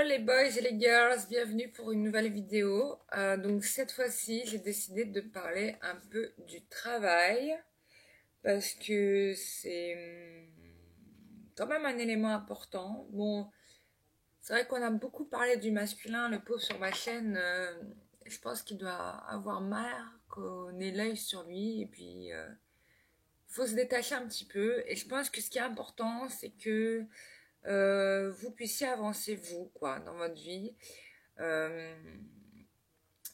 les boys et les girls, bienvenue pour une nouvelle vidéo. Donc cette fois-ci, j'ai décidé de parler un peu du travail parce que c'est quand même un élément important. Bon, c'est vrai qu'on a beaucoup parlé du masculin, le pauvre sur ma chaîne. Je pense qu'il doit avoir marre qu'on ait l'œil sur lui et puis faut se détacher un petit peu. Et je pense que ce qui est important, c'est que vous puissiez avancer vous quoi dans votre vie. Euh,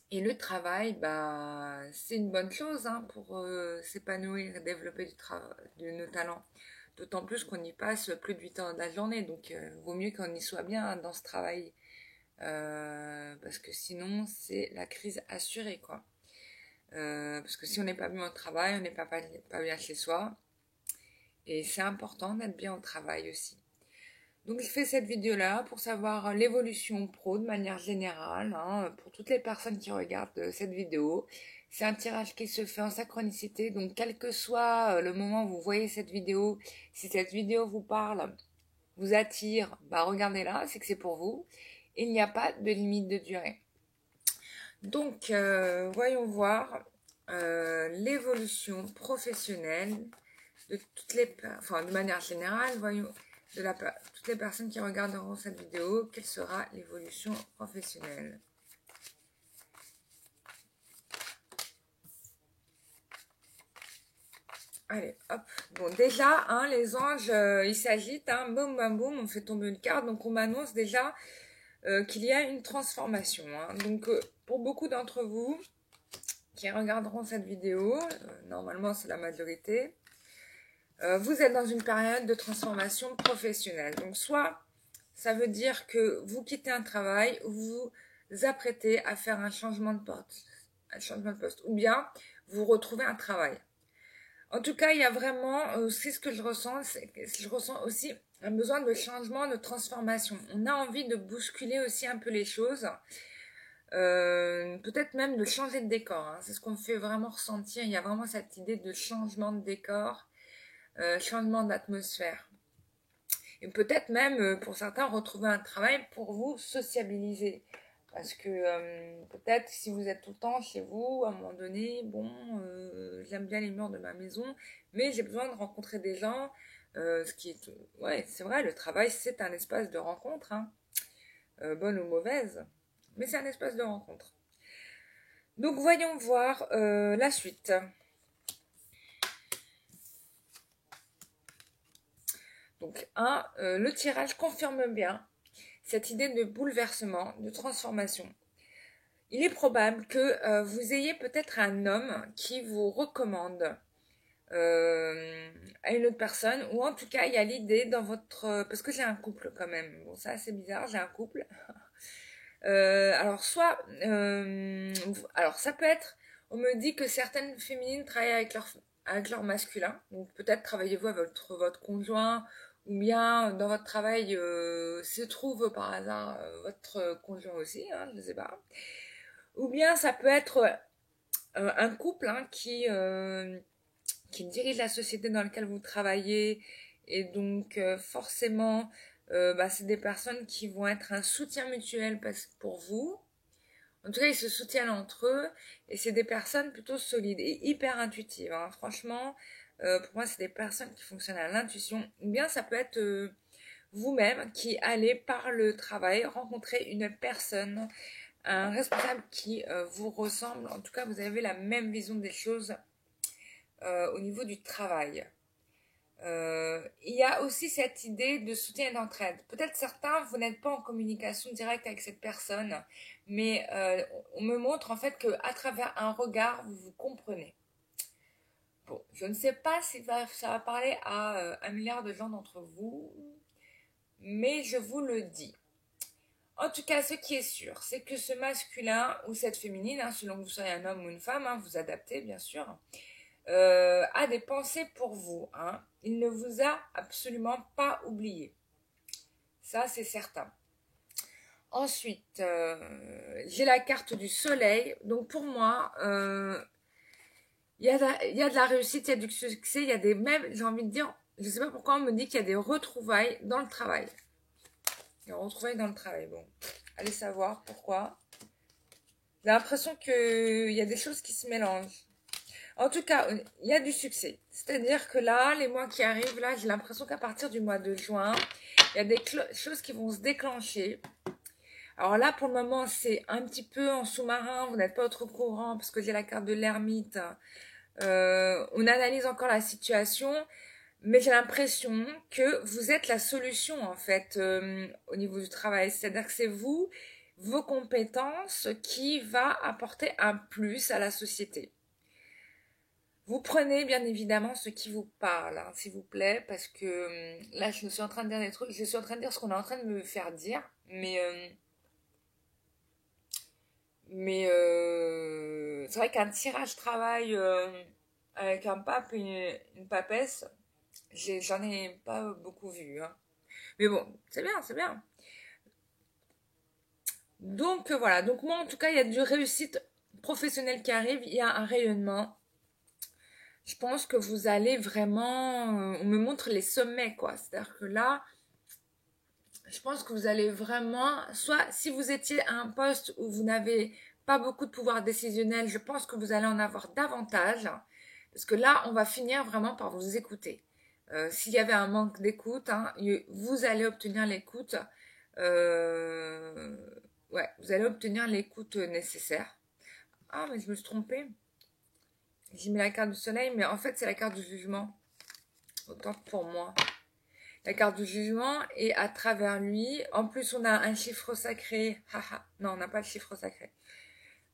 et le travail, bah, c'est une bonne chose hein, pour s'épanouir et développer de nos talents. D'autant plus qu'on y passe plus de 8 heures de la journée, donc vaut mieux qu'on y soit bien hein, dans ce travail. Parce que sinon, c'est la crise assurée, quoi. Parce que si on n'est pas bien au travail, on n'est pas bien chez soi. Et c'est important d'être bien au travail aussi. Donc je fais cette vidéo-là pour savoir l'évolution pro de manière générale, hein, pour toutes les personnes qui regardent cette vidéo. C'est un tirage qui se fait en synchronicité, donc quel que soit le moment où vous voyez cette vidéo, si cette vidéo vous parle, vous attire, bah regardez-la, c'est que c'est pour vous. Il n'y a pas de limite de durée. Donc voyons voir l'évolution professionnelle de de manière générale, voyons toutes les personnes qui regarderont cette vidéo, quelle sera l'évolution professionnelle. Allez, hop. Bon, déjà, hein, les anges, ils s'agitent, hein, boum, boum, boum, on fait tomber une carte, donc on m'annonce déjà qu'il y a une transformation. Hein. Donc, pour beaucoup d'entre vous qui regarderont cette vidéo, normalement c'est la majorité, vous êtes dans une période de transformation professionnelle. Donc, soit ça veut dire que vous quittez un travail, vous vous apprêtez à faire un changement de poste, ou bien vous retrouvez un travail. En tout cas, il y a vraiment, c'est ce que je ressens aussi un besoin de changement, de transformation. On a envie de bousculer aussi un peu les choses, peut-être même de changer de décor. Hein. C'est ce qu'on me fait vraiment ressentir. Il y a vraiment cette idée de changement de décor, changement d'atmosphère. Et peut-être même, pour certains, retrouver un travail pour vous sociabiliser. Parce que peut-être si vous êtes tout le temps chez vous, à un moment donné, bon, j'aime bien les murs de ma maison, mais j'ai besoin de rencontrer des gens. Ce qui est, ouais, c'est vrai, le travail, c'est un espace de rencontre, hein, bonne ou mauvaise, mais c'est un espace de rencontre. Donc voyons voir la suite. Donc, le tirage confirme bien cette idée de bouleversement, de transformation. Il est probable que vous ayez peut-être un homme qui vous recommande à une autre personne, ou en tout cas, il y a l'idée dans votre... parce que j'ai un couple quand même. Bon, ça, c'est bizarre, j'ai un couple. Alors, alors, ça peut être... On me dit que certaines féminines travaillent avec leur masculin. Donc, peut-être travaillez-vous avec votre conjoint, ou bien dans votre travail se trouve par hasard votre conjoint aussi, hein, je ne sais pas. Ou bien ça peut être un couple hein, qui dirige la société dans laquelle vous travaillez. Et donc forcément, c'est des personnes qui vont être un soutien mutuel pour vous. En tout cas, ils se soutiennent entre eux. Et c'est des personnes plutôt solides et hyper intuitives. Hein. Franchement, pour moi, c'est des personnes qui fonctionnent à l'intuition. Ou bien ça peut être vous-même qui allez par le travail rencontrer une personne, un responsable qui vous ressemble. En tout cas, vous avez la même vision des choses au niveau du travail. Il y a aussi cette idée de soutien et d'entraide. Peut-être certains, vous n'êtes pas en communication directe avec cette personne, mais on me montre en fait qu'à travers un regard, vous vous comprenez. Bon, je ne sais pas si ça va parler à 1 milliard de gens d'entre vous, mais je vous le dis. En tout cas, ce qui est sûr, c'est que ce masculin ou cette féminine, hein, selon que vous soyez un homme ou une femme, hein, vous adaptez bien sûr, a des pensées pour vous. Hein. Il ne vous a absolument pas oublié. Ça, c'est certain. Ensuite, j'ai la carte du soleil. Donc pour moi, il y a de la réussite, il y a du succès, il y a des... Même, j'ai envie de dire, je ne sais pas pourquoi on me dit qu'il y a des retrouvailles dans le travail. Et retrouvailles dans le travail. Bon, allez savoir pourquoi. J'ai l'impression qu'il y a des choses qui se mélangent. En tout cas, il y a du succès. C'est-à-dire que là, les mois qui arrivent, là, j'ai l'impression qu'à partir du mois de juin, il y a des choses qui vont se déclencher. Alors là, pour le moment, c'est un petit peu en sous-marin. Vous n'êtes pas trop au courant parce que j'ai la carte de l'ermite. On analyse encore la situation. Mais j'ai l'impression que vous êtes la solution, en fait, au niveau du travail. C'est-à-dire que c'est vous, vos compétences, qui va apporter un plus à la société. Vous prenez bien évidemment ce qui vous parle, hein, s'il vous plaît, parce que là, je suis en train de dire des trucs, je suis en train de dire ce qu'on est en train de me faire dire, mais c'est vrai qu'un tirage travail avec un pape et une papesse, j'en ai pas beaucoup vu, hein. Mais bon, c'est bien, c'est bien. Donc voilà, donc moi en tout cas, il y a du réussite professionnelle qui arrive, il y a un rayonnement. Je pense que vous allez vraiment... on me montre les sommets, quoi. C'est-à-dire que là, je pense que vous allez vraiment... Soit si vous étiez à un poste où vous n'avez pas beaucoup de pouvoir décisionnel, je pense que vous allez en avoir davantage. Parce que là, on va finir vraiment par vous écouter. S'il y avait un manque d'écoute, hein, vous allez obtenir l'écoute. Ouais, vous allez obtenir l'écoute nécessaire. Ah, mais je me suis trompée. J'ai mis la carte du soleil, mais en fait, c'est la carte du jugement. Autant que pour moi. La carte du jugement, et à travers lui, en plus, on a un chiffre sacré. Haha. Non, on n'a pas le chiffre sacré.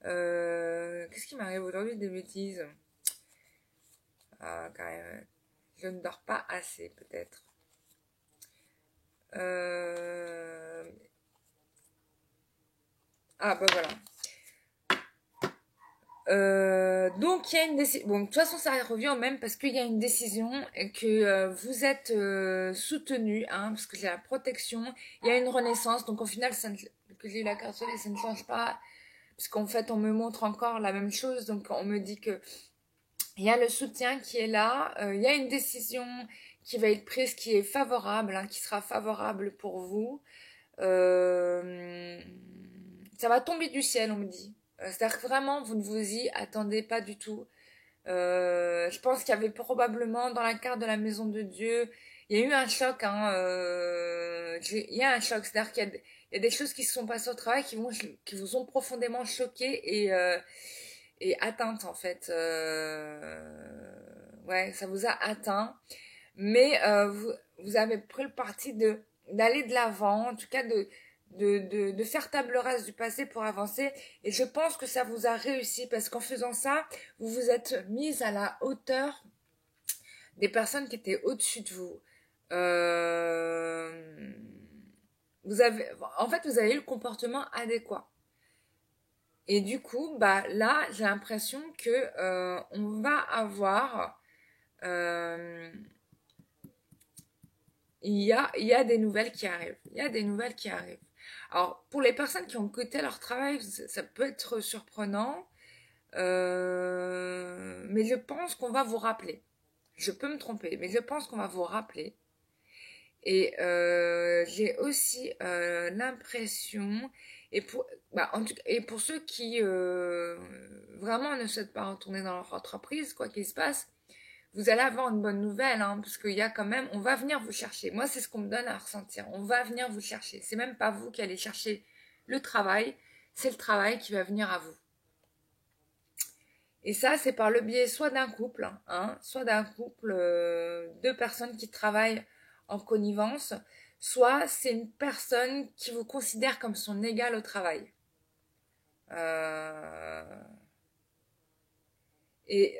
Qu'est-ce qui m'arrive aujourd'hui? Des bêtises. Ah, quand même. Je ne dors pas assez, peut-être. Ah, bah voilà. Donc il y a une décision. Bon, de toute façon, ça revient au même parce qu'il y a une décision et que vous êtes soutenu, hein, parce que j'ai la protection. Il y a une renaissance. Donc au final, que j'ai eu la carte soleil, ça ne change pas, puisqu'en fait, on me montre encore la même chose. Donc on me dit que il y a le soutien qui est là. Il y a une décision qui va être prise, qui est favorable, hein, qui sera favorable pour vous. Ça va tomber du ciel, on me dit. C'est-à-dire que vraiment, vous ne vous y attendez pas du tout. Je pense qu'il y avait probablement dans la carte de la maison de Dieu, il y a eu un choc. Hein, il y a un choc, c'est-à-dire qu'il y a des choses qui se sont passées au travail qui vous ont profondément choqué et atteintes en fait. Ouais, ça vous a atteint. Mais vous avez pris le parti d'aller de l'avant, en tout cas de faire table rase du passé pour avancer. Et je pense que ça vous a réussi parce qu'en faisant ça, vous vous êtes mise à la hauteur des personnes qui étaient au-dessus de vous. En fait, vous avez eu le comportement adéquat. Et du coup, bah là, j'ai l'impression que on va avoir il y a des nouvelles qui arrivent. Il y a des nouvelles qui arrivent. Alors, pour les personnes qui ont quitté leur travail, ça peut être surprenant, mais je pense qu'on va vous rappeler. Je peux me tromper, mais je pense qu'on va vous rappeler. Et j'ai aussi l'impression, et pour ceux qui vraiment ne souhaitent pas retourner dans leur entreprise, quoi qu'il se passe, vous allez avoir une bonne nouvelle, hein, parce qu'il y a quand même, on va venir vous chercher. Moi, c'est ce qu'on me donne à ressentir. On va venir vous chercher. C'est même pas vous qui allez chercher le travail, c'est le travail qui va venir à vous. Et ça, c'est par le biais soit d'un couple, hein, soit d'un couple, deux personnes qui travaillent en connivence, soit c'est une personne qui vous considère comme son égal au travail. Et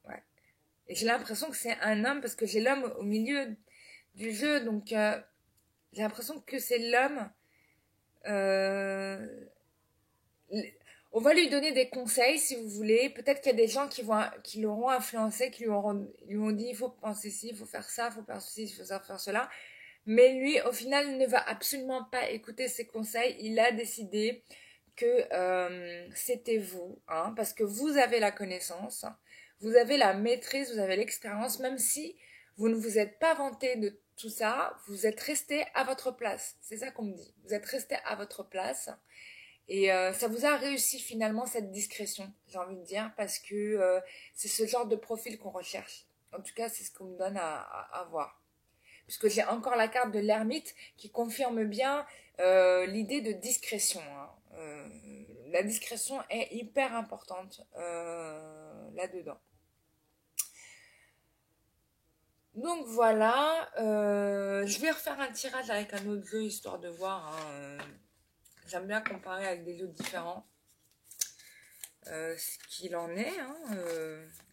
ouais. Et j'ai l'impression que c'est un homme parce que j'ai l'homme au milieu du jeu, donc j'ai l'impression que c'est l'homme. On va lui donner des conseils si vous voulez. Peut-être qu'il y a des gens qui l'auront influencé, qui lui ont dit il faut penser ci, il faut faire ça, il faut faire ceci, il faut faire cela. Mais lui, au final, ne va absolument pas écouter ses conseils. Il a décidé que c'était vous, hein, parce que vous avez la connaissance, vous avez la maîtrise, vous avez l'expérience, même si Vous ne vous êtes pas vanté de tout ça, vous êtes resté à votre place. C'est ça qu'on me dit. Vous êtes resté à votre place. Et ça vous a réussi finalement cette discrétion, j'ai envie de dire, parce que c'est ce genre de profil qu'on recherche. En tout cas, c'est ce qu'on me donne à voir. Puisque j'ai encore la carte de l'ermite qui confirme bien l'idée de discrétion, hein. La discrétion est hyper importante là-dedans. Donc voilà, je vais refaire un tirage avec un autre jeu histoire de voir, hein. J'aime bien comparer avec des lots différents ce qu'il en est, hein.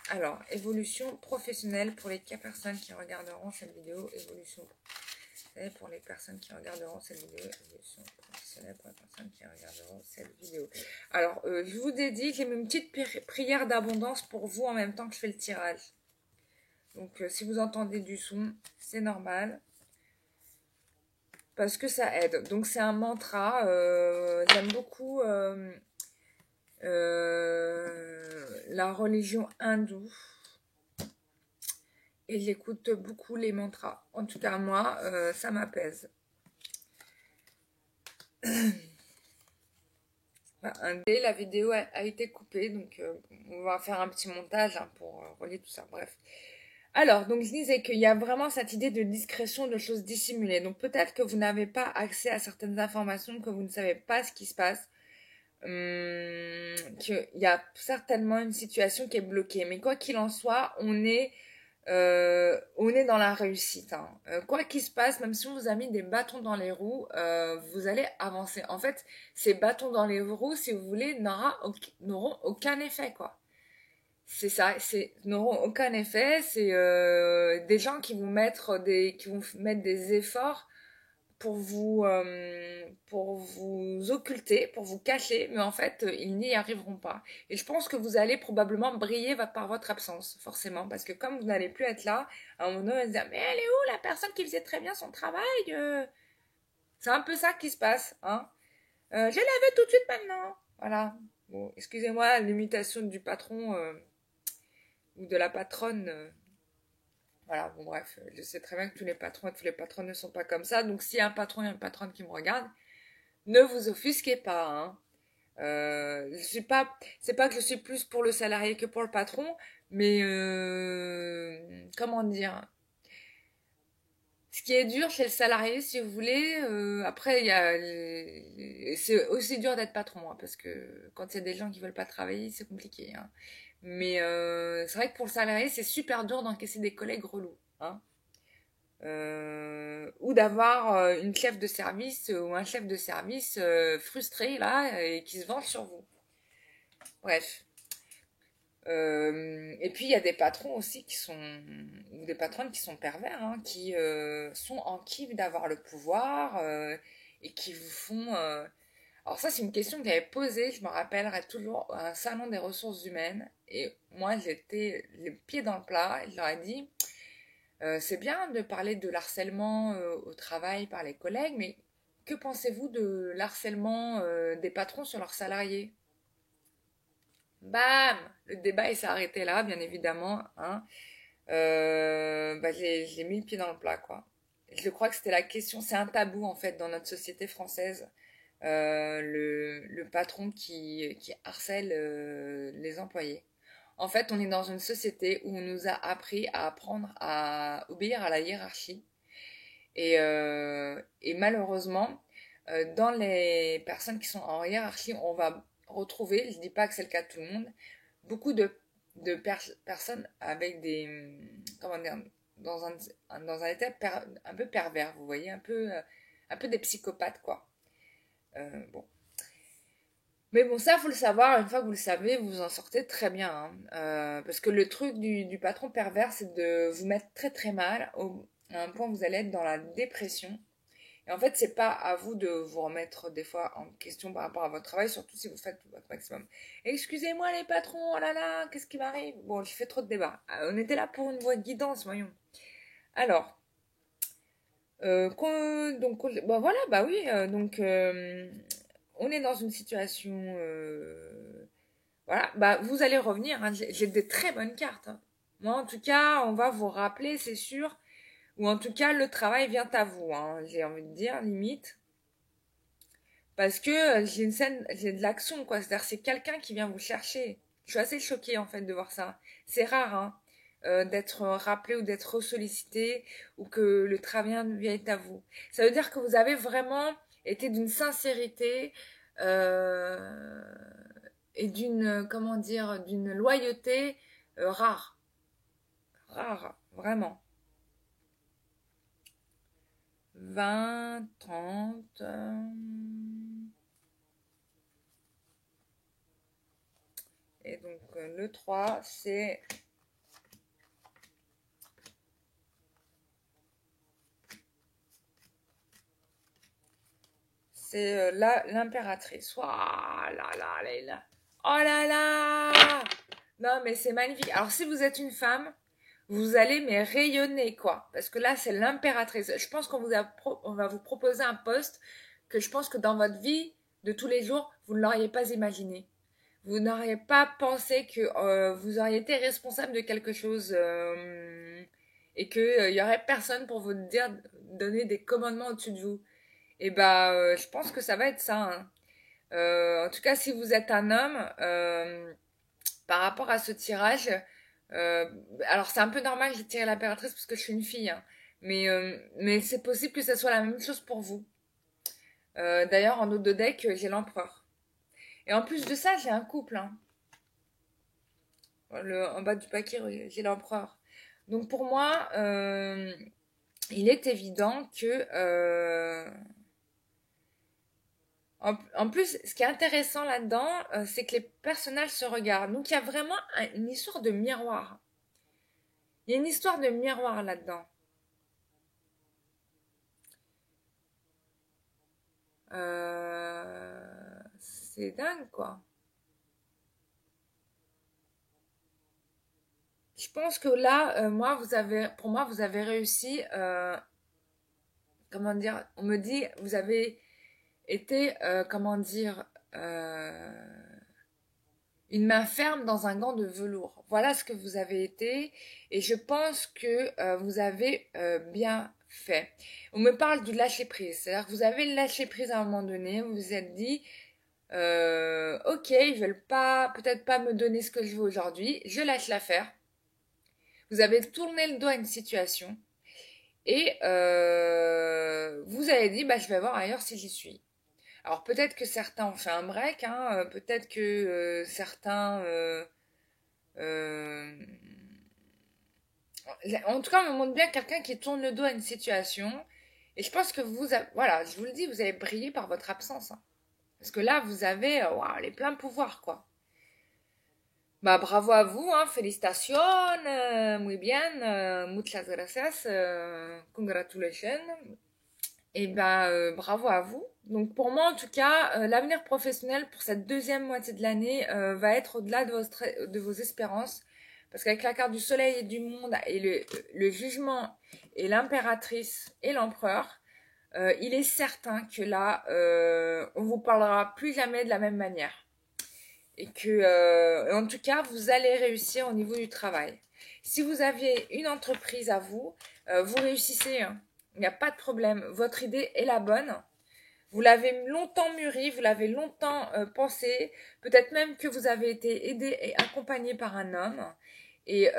Alors, évolution professionnelle pour les 4 personnes qui regarderont cette vidéo. Évolution professionnelle pour les personnes qui regarderont cette vidéo. Évolution professionnelle pour les personnes qui regarderont cette vidéo. Alors, je vous ai dit, j'ai mis une petite prière d'abondance pour vous en même temps que je fais le tirage. Donc, si vous entendez du son, c'est normal. Parce que ça aide. Donc, c'est un mantra. J'aime beaucoup la religion hindoue. Et j'écoute beaucoup les mantras. En tout cas, moi, ça m'apaise. La vidéo a été coupée, donc on va faire un petit montage hein, pour relier tout ça. Bref. Alors, donc je disais qu'il y a vraiment cette idée de discrétion, de choses dissimulées. Donc peut-être que vous n'avez pas accès à certaines informations, que vous ne savez pas ce qui se passe. Qu'il y a certainement une situation qui est bloquée. Mais quoi qu'il en soit, on est dans la réussite, hein. Quoi qu'il se passe, même si on vous a mis des bâtons dans les roues, vous allez avancer. En fait, ces bâtons dans les roues, si vous voulez, n'auront aucun effet, quoi. C'est ça, n'auront aucun effet. C'est des gens qui vont mettre des efforts pour vous occulter, pour vous cacher, mais en fait, ils n'y arriveront pas. Et je pense que vous allez probablement briller par votre absence, forcément, parce que comme vous n'allez plus être là, à un moment donné, on va se dire, mais elle est où la personne qui faisait très bien son travail C'est un peu ça qui se passe, hein. Je la veux tout de suite maintenant. Voilà. Bon, excusez-moi, l'imitation du patron ou de la patronne. Voilà, bon bref, je sais très bien que tous les patrons et tous les patronnes ne sont pas comme ça. Donc s'il y a un patron et une patronne qui me regardent, ne vous offusquez pas, hein. C'est pas que je suis plus pour le salarié que pour le patron, mais comment dire, ce qui est dur chez le salarié, si vous voulez, après c'est aussi dur d'être patron, hein, parce que quand il y a des gens qui veulent pas travailler, c'est compliqué, hein. Mais c'est vrai que pour le salarié, c'est super dur d'encaisser des collègues relous, hein. Ou d'avoir une chef de service ou un chef de service frustré là et qui se venge sur vous. Bref. Et puis il y a des patrons aussi ou des patronnes qui sont pervers, hein, qui sont en kiff d'avoir le pouvoir et qui vous font. Alors ça c'est une question que j'avais posée, je me rappellerai toujours à un salon des ressources humaines et moi j'étais les pieds dans le plat et je leur ai dit. C'est bien de parler de l'harcèlement au travail par les collègues, mais que pensez-vous de l'harcèlement des patrons sur leurs salariés? Bam! Le débat il s'est arrêté là, bien évidemment, hein. J'ai mis le pied dans le plat, quoi. Je crois que c'était la question, c'est un tabou en fait dans notre société française, le patron qui harcèle les employés. En fait, on est dans une société où on nous a appris à apprendre à obéir à la hiérarchie. Et malheureusement, dans les personnes qui sont en hiérarchie, on va retrouver, je ne dis pas que c'est le cas de tout le monde, beaucoup de personnes avec comment dire, dans un état un peu pervers, vous voyez, un peu des psychopathes, quoi. Bon. Mais bon, ça, faut le savoir. Une fois que vous le savez, vous en sortez très bien, hein. Parce que le truc du patron pervers, c'est de vous mettre très très mal à un point où vous allez être dans la dépression. Et en fait, c'est pas à vous de vous remettre des fois en question par rapport à votre travail, surtout si vous faites votre maximum. Excusez-moi les patrons, oh là là, qu'est-ce qui m'arrive? Bon, j'ai fait trop de débats. On était là pour une voie de guidance, voyons. Alors, bah voilà, bah oui, on est dans une situation, voilà, bah vous allez revenir, hein, j'ai des très bonnes cartes, hein. Moi, en tout cas, on va vous rappeler, c'est sûr. Ou en tout cas, le travail vient à vous, hein, j'ai envie de dire, limite. Parce que j'ai une scène, j'ai de l'action, quoi. C'est-à-dire, c'est quelqu'un qui vient vous chercher. Je suis assez choquée, en fait, de voir ça. C'est rare, hein, d'être rappelé ou d'être sollicité ou que le travail vienne à vous. Ça veut dire que vous avez vraiment été d'une sincérité euh, et d'une, comment dire, d'une loyauté rare. Rare, vraiment. 20, 30. Et donc, le 3, c'est l'impératrice. Waouh là là là là. Oh là là. Non, mais c'est magnifique. Alors, si vous êtes une femme, vous allez mais rayonner, quoi. Parce que là, c'est l'impératrice. Je pense on va vous proposer un poste que je pense que dans votre vie de tous les jours, vous ne l'auriez pas imaginé. Vous n'auriez pas pensé que vous auriez été responsable de quelque chose et qu'il y aurait personne pour vous dire, donner des commandements au-dessus de vous. Et bah, je pense que ça va être ça, hein. En tout cas, si vous êtes un homme, par rapport à ce tirage, euh, alors c'est un peu normal que j'ai tiré l'impératrice parce que je suis une fille, hein, mais c'est possible que ce soit la même chose pour vous. D'ailleurs, en haut de deck, j'ai l'empereur. Et en plus de ça, j'ai un couple, hein. En bas du paquet, j'ai l'empereur. Donc pour moi, il est évident que en plus, ce qui est intéressant là-dedans, c'est que les personnages se regardent. Donc il y a vraiment une histoire de miroir. Il y a une histoire de miroir là-dedans. C'est dingue, quoi. Je pense que là, pour moi, vous avez réussi. Comment dire? On me dit, vous avez été, comment dire, une main ferme dans un gant de velours. Voilà ce que vous avez été, et je pense que vous avez bien fait. On me parle du lâcher prise, c'est-à-dire que vous avez lâché prise à un moment donné, vous vous êtes dit, ok, ils veulent pas, peut-être pas me donner ce que je veux aujourd'hui, je lâche l'affaire. Vous avez tourné le dos à une situation et vous avez dit, bah je vais voir ailleurs si j'y suis. Alors peut-être que certains ont fait un break, hein, peut-être que certains euh, en tout cas, on me montre bien quelqu'un qui tourne le dos à une situation. Et je pense que voilà, je vous le dis, vous avez brillé par votre absence, hein. Parce que là, vous avez waouh, les pleins pouvoirs, quoi. Bah, bravo à vous, hein, félicitations, muy bien, muchas gracias, congratulations. Et bah, bravo à vous. Donc pour moi, en tout cas, l'avenir professionnel pour cette deuxième moitié de l'année va être au-delà de vos espérances. Parce qu'avec la carte du soleil et du monde et le jugement et l'impératrice et l'empereur, il est certain que là, on vous parlera plus jamais de la même manière. Et que, en tout cas, vous allez réussir au niveau du travail. Si vous aviez une entreprise à vous, vous réussissez, hein. Il n'y a pas de problème. Votre idée est la bonne. Vous l'avez longtemps mûrie, vous l'avez longtemps pensée. Peut-être même que vous avez été aidé et accompagné par un homme. Et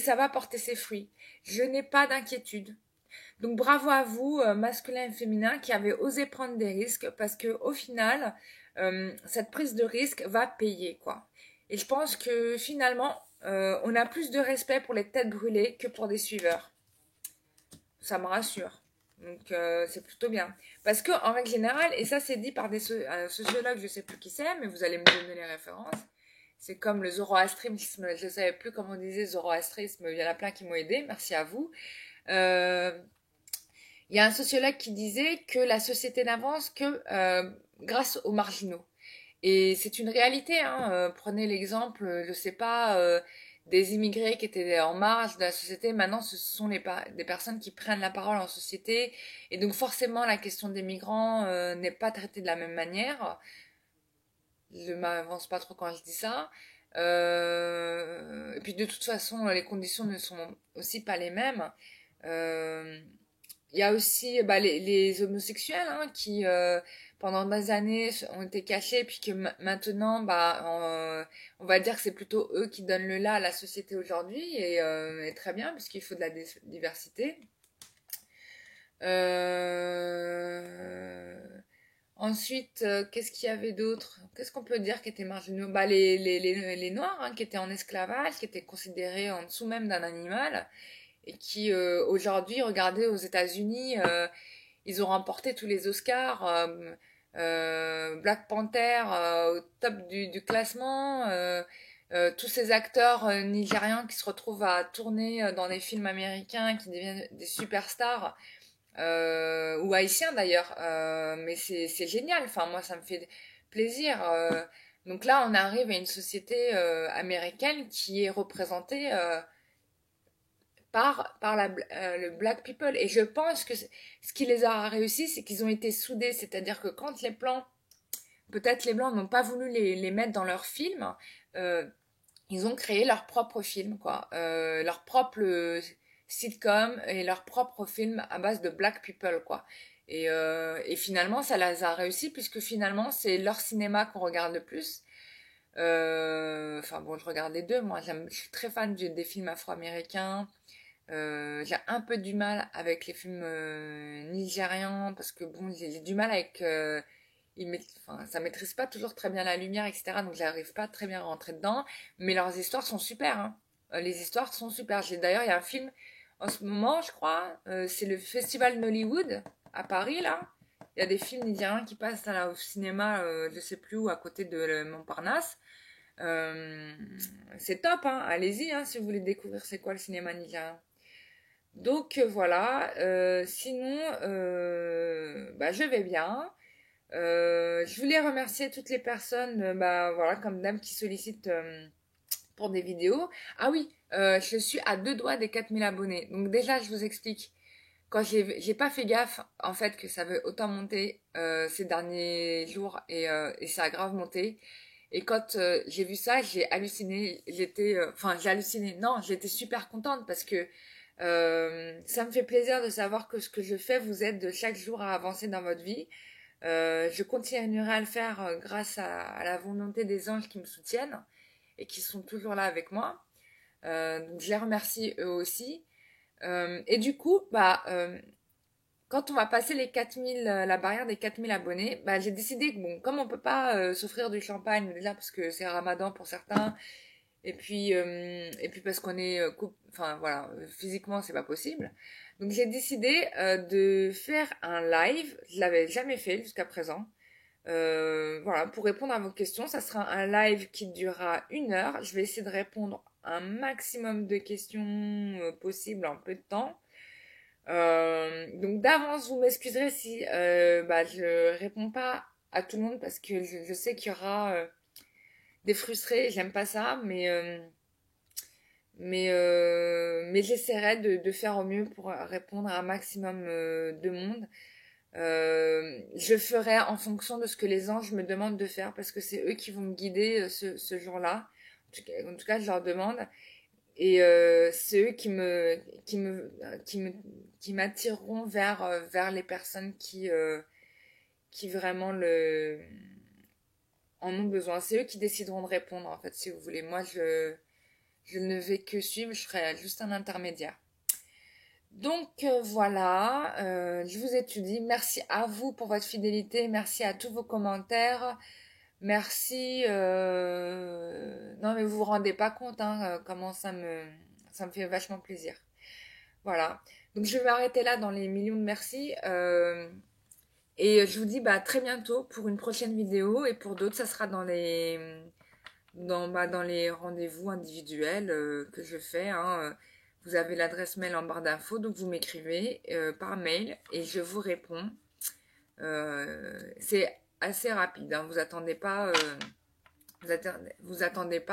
ça va porter ses fruits. Je n'ai pas d'inquiétude. Donc bravo à vous, masculin et féminin, qui avez osé prendre des risques, parce que au final, cette prise de risque va payer, quoi. Et je pense que finalement, on a plus de respect pour les têtes brûlées que pour des suiveurs. Ça me rassure. Donc c'est plutôt bien. Parce que en règle générale, et ça c'est dit par un sociologue, je sais plus qui c'est, mais vous allez me donner les références. C'est comme le zoroastrisme, je ne savais plus comment on disait zoroastrisme, il y en a plein qui m'ont aidé, merci à vous. Euh, il y a un sociologue qui disait que la société n'avance que grâce aux marginaux. Et c'est une réalité, hein. Prenez l'exemple, je sais pas, des immigrés qui étaient en marge de la société. Maintenant, ce sont des personnes qui prennent la parole en société. Et donc, forcément, la question des migrants n'est pas traitée de la même manière. Je m'avance pas trop quand je dis ça. Et puis de toute façon, les conditions ne sont aussi pas les mêmes. Euh, Il y a aussi bah, les homosexuels hein, qui, pendant des années, ont été cachés, puis que maintenant, bah, on va dire que c'est plutôt eux qui donnent le là à la société aujourd'hui, et très bien, puisqu'il faut de la diversité. Euh, Ensuite, qu'est-ce qu'il y avait d'autre? Qu'est-ce qu'on peut dire qui était marginaux? Bah, les Noirs, hein, qui étaient en esclavage, qui étaient considérés en dessous même d'un animal, et qui, aujourd'hui, regardez aux États-Unis, ils ont remporté tous les Oscars. Black Panther au top du classement. Tous ces acteurs nigérians qui se retrouvent à tourner dans des films américains, qui deviennent des superstars, ou haïtiens d'ailleurs. Mais c'est génial. Enfin, moi, ça me fait plaisir. Donc là, on arrive à une société américaine qui est représentée le black people. Et je pense que ce qui les a réussi, c'est qu'ils ont été soudés. C'est-à-dire que quand les blancs, peut-être les blancs n'ont pas voulu les mettre dans leur film, euh, ils ont créé leur propre film, quoi. Leur propre sitcom et leur propre film à base de black people, quoi. Et finalement, ça les a réussi puisque finalement, c'est leur cinéma qu'on regarde le plus. Enfin bon, je regarde les deux. Moi, je suis très fan des films afro-américains. J'ai un peu du mal avec les films nigérians parce que bon, j'ai du mal avec enfin, ça maîtrise pas toujours très bien la lumière, etc. Donc j'arrive pas très bien à rentrer dedans. Mais leurs histoires sont super. Hein. Les histoires sont super. D'ailleurs, il y a un film en ce moment, je crois. C'est le festival Nollywood à Paris là. Il y a des films nigériens qui passent au cinéma, je sais plus où, à côté de Montparnasse. Euh, c'est top, hein. Allez-y hein, si vous voulez découvrir c'est quoi le cinéma nigérien. Donc voilà, sinon, bah, je vais bien. Je voulais remercier toutes les personnes, bah, voilà, comme dame qui sollicitent pour des vidéos. Ah oui, je suis à 2 doigts des 4000 abonnés. Donc déjà, je vous explique. Quand j'ai pas fait gaffe, en fait, que ça avait autant monté ces derniers jours, et ça a grave monté. Et quand j'ai vu ça, j'ai halluciné. Enfin, j'ai halluciné. Non, j'étais super contente parce que ça me fait plaisir de savoir que ce que je fais vous aide chaque jour à avancer dans votre vie. Je continuerai à le faire grâce à la volonté des anges qui me soutiennent et qui sont toujours là avec moi. Donc je les remercie eux aussi. Et du coup, bah, quand on va passer les 4000, la barrière des 4000 abonnés, bah, j'ai décidé que bon, comme on peut pas s'offrir du champagne déjà parce que c'est Ramadan pour certains, et puis parce qu'on est enfin voilà, physiquement c'est pas possible. Donc j'ai décidé de faire un live. Je l'avais jamais fait jusqu'à présent. Voilà, pour répondre à vos questions, ça sera un live qui durera 1 heure. Je vais essayer de répondre un maximum de questions possibles en peu de temps. Donc d'avance, vous m'excuserez si bah, je réponds pas à tout le monde parce que je sais qu'il y aura des frustrés. J'aime pas ça, mais j'essaierai de faire au mieux pour répondre à un maximum de monde. Je ferai en fonction de ce que les anges me demandent de faire parce que c'est eux qui vont me guider ce jour-là. En tout cas, je leur demande. Et c'est eux qui m'attireront vers les personnes qui vraiment en ont besoin. C'est eux qui décideront de répondre, en fait, si vous voulez. Moi, je ne vais que suivre, je serai juste un intermédiaire. Donc voilà, je vous ai tout dit. Merci à vous pour votre fidélité, merci à tous vos commentaires, merci. Non mais vous vous rendez pas compte hein, comment ça me fait vachement plaisir. Voilà. Donc je vais m'arrêter là dans les millions de merci. Et je vous dis bah, à très bientôt pour une prochaine vidéo et pour d'autres ça sera dans les rendez-vous individuels que je fais. Hein. Vous avez l'adresse mail en barre d'infos, donc vous m'écrivez par mail et je vous réponds. C'est assez rapide, hein. Vous attendez pas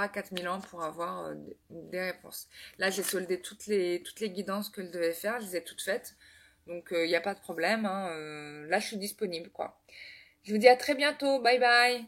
4000 ans pour avoir des réponses. Là, j'ai soldé toutes les guidances que je devais faire, je les ai toutes faites. Donc, il n'y a pas de problème. Hein. Là, je suis disponible, quoi. Je vous dis à très bientôt. Bye bye.